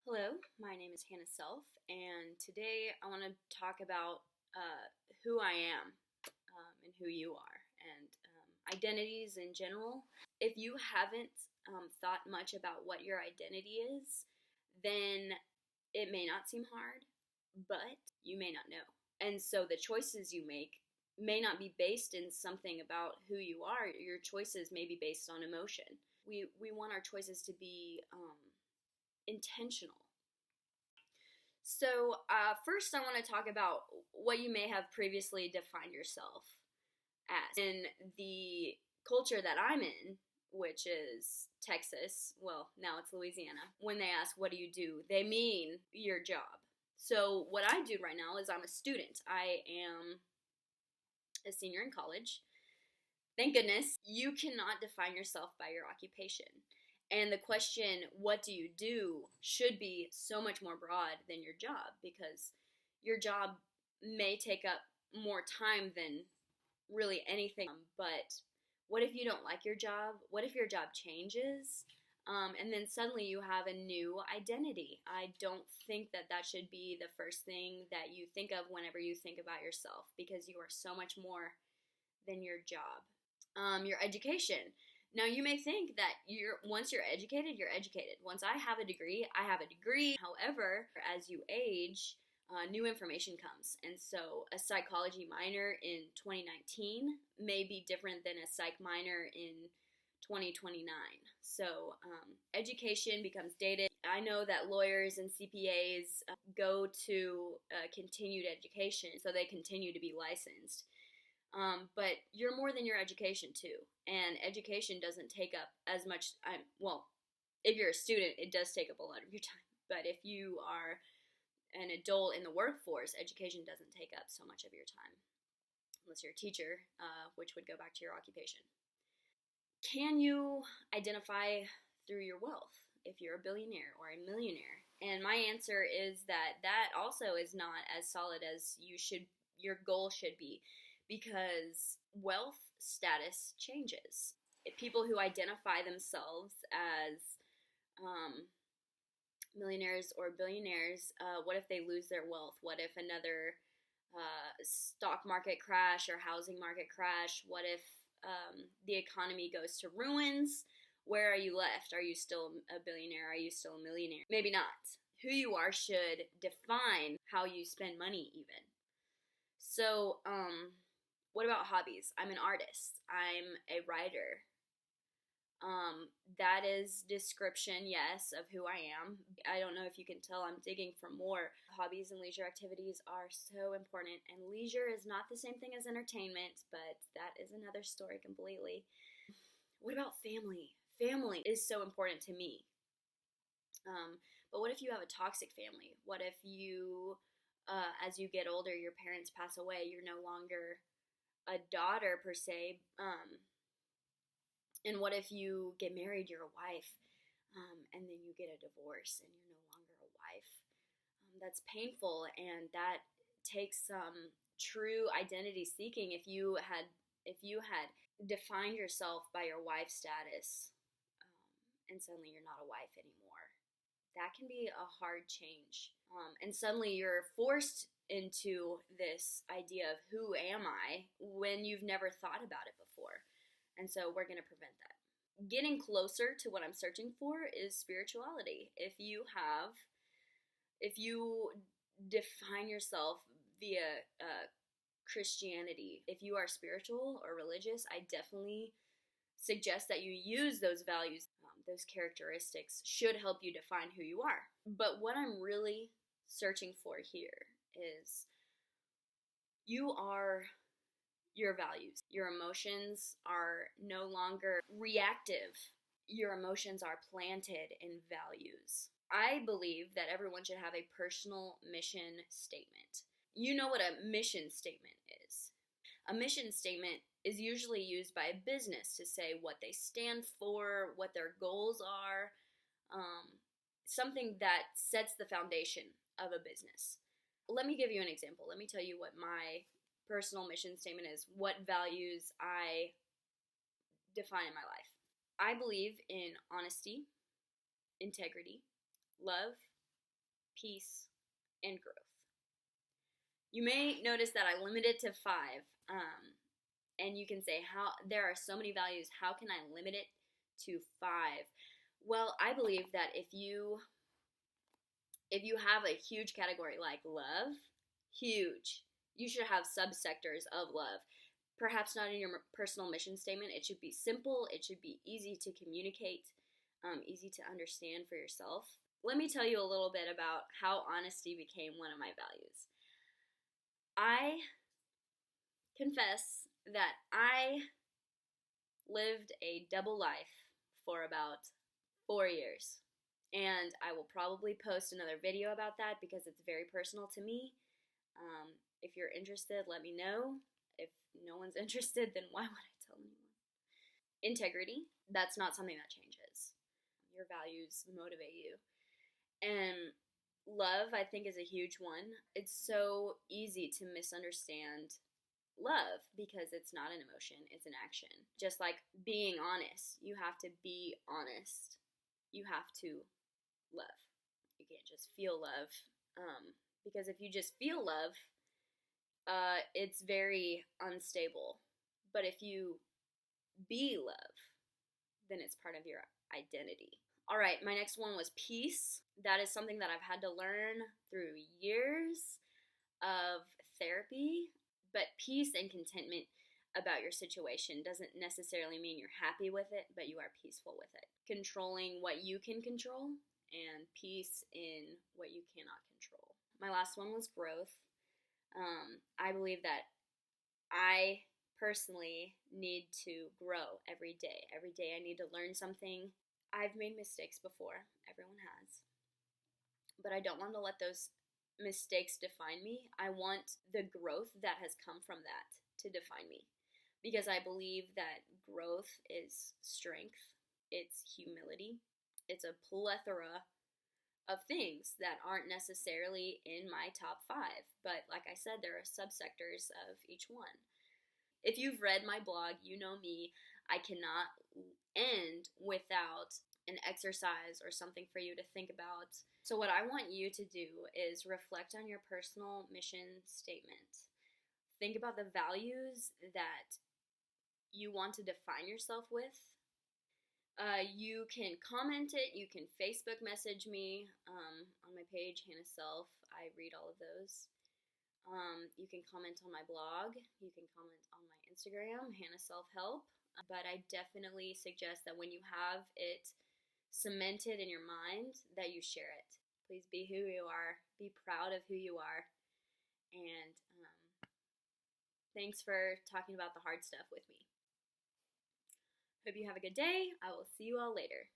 Hello, my name is Hannah Self, and today I want to talk about who I am and who you are, and identities in general. If you haven't thought much about what your identity is, then it may not seem hard, but you may not know. And so the choices you make may not be based in something about who you are. Your choices may be based on emotion. We want our choices to be intentional. So, first, I want to talk about what you may have previously defined yourself as. In the culture that I'm in, which is Texas, well, now it's Louisiana, when they ask, what do, they mean your job. So, what I do right now is I'm a student. I am a senior in college. Thank goodness, you cannot define yourself by your occupation. And the question, what do, should be so much more broad than your job, because your job may take up more time than really anything. But what if you don't like your job? What if your job changes? And then suddenly you have a new identity. I don't think that that should be the first thing that you think of whenever you think about yourself, because you are so much more than your job. Your education. Now, you may think that once you're educated, you're educated. Once I have a degree, I have a degree. However, as you age, new information comes. And so a psychology minor in 2019 may be different than a psych minor in 2029. So education becomes dated. I know that lawyers and CPAs go to continued education, so they continue to be licensed. But you're more than your education too, and education doesn't take up as much. Well, if you're a student, it does take up a lot of your time. But if you are an adult in the workforce, education doesn't take up so much of your time, unless you're a teacher, which would go back to your occupation. Can you identify through your wealth if you're a billionaire or a millionaire? And my answer is that that also is not as solid as your goal should be, because wealth status changes. People who identify themselves as millionaires or billionaires, what if they lose their wealth? What if another stock market crash or housing market crash? What if the economy goes to ruins? Where are you left? Are you still a billionaire? Are you still a millionaire? Maybe not. Who you are should define how you spend money, even. So, what about hobbies? I'm an artist. I'm a writer. That is description, yes, of who I am. I don't know if you can tell, I'm digging for more. Hobbies and leisure activities are so important, and leisure is not the same thing as entertainment, but that is another story completely. What about family? Family is so important to me. But what if you have a toxic family? What if you, as you get older, your parents pass away, you're no longer a daughter per se, and what if you get married, you're a wife, and then you get a divorce and you're no longer a wife? That's painful, and that takes some true identity seeking. If you had defined yourself by your wife status, and suddenly you're not a wife anymore, that can be a hard change. And suddenly you're forced into this idea of who am I when you've never thought about it before. And so we're going to prevent that. Getting closer to what I'm searching for is spirituality. If you define yourself via Christianity, if you are spiritual or religious, I definitely suggest that you use those values. Those characteristics should help you define who you are. But what I'm really searching for here is you are your values. Your emotions are no longer reactive. Your emotions are planted in values. I believe that everyone should have a personal mission statement. You know what a mission statement is. A mission statement is usually used by a business to say what they stand for, what their goals are, something that sets the foundation of a business. Let me give you an example. Let me tell you what my personal mission statement is, what values I define in my life. I believe in honesty, integrity, love, peace, and growth. You may notice that I limited to 5, and you can say, how there are so many values, how can I limit it to 5? Well, I believe that if you have a huge category like love, huge, you should have subsectors of love. Perhaps not in your personal mission statement. It should be simple. It should be easy to communicate, easy to understand for yourself. Let me tell you a little bit about how honesty became one of my values. I confess that I lived a double life for about 4 years. And I will probably post another video about that because it's very personal to me. If you're interested, let me know. If no one's interested, then why would I tell anyone? Integrity, that's not something that changes. Your values motivate you. And love, I think, is a huge one. It's so easy to misunderstand love because it's not an emotion, it's an action. Just like being honest, you have to be honest. You have to love. You can't just feel love. Because if you just feel love, it's very unstable. But if you be love, then it's part of your identity. All right, my next one was peace. That is something that I've had to learn through years of therapy. But peace and contentment about your situation doesn't necessarily mean you're happy with it, but you are peaceful with it. Controlling what you can control and peace in what you cannot control. My last one was growth. I believe that I personally need to grow every day. Every day I need to learn something. I've made mistakes before. Everyone has. But I don't want to let those mistakes define me. I want the growth that has come from that to define me. Because I believe that growth is strength. It's humility. It's a plethora of things that aren't necessarily in my top 5. But like I said, there are subsectors of each one. If you've read my blog, you know me. I cannot end without an exercise or something for you to think about. So what I want you to do is reflect on your personal mission statement. Think about the values that you want to define yourself with. You can comment it. You can Facebook message me on my page, Hannah Self. I read all of those. You can comment on my blog. You can comment on my Instagram, Hannah Self Help. But I definitely suggest that when you have it cemented in your mind, that you share it. Please be who you are. Be proud of who you are. And thanks for talking about the hard stuff with me. Hope you have a good day. I will see you all later.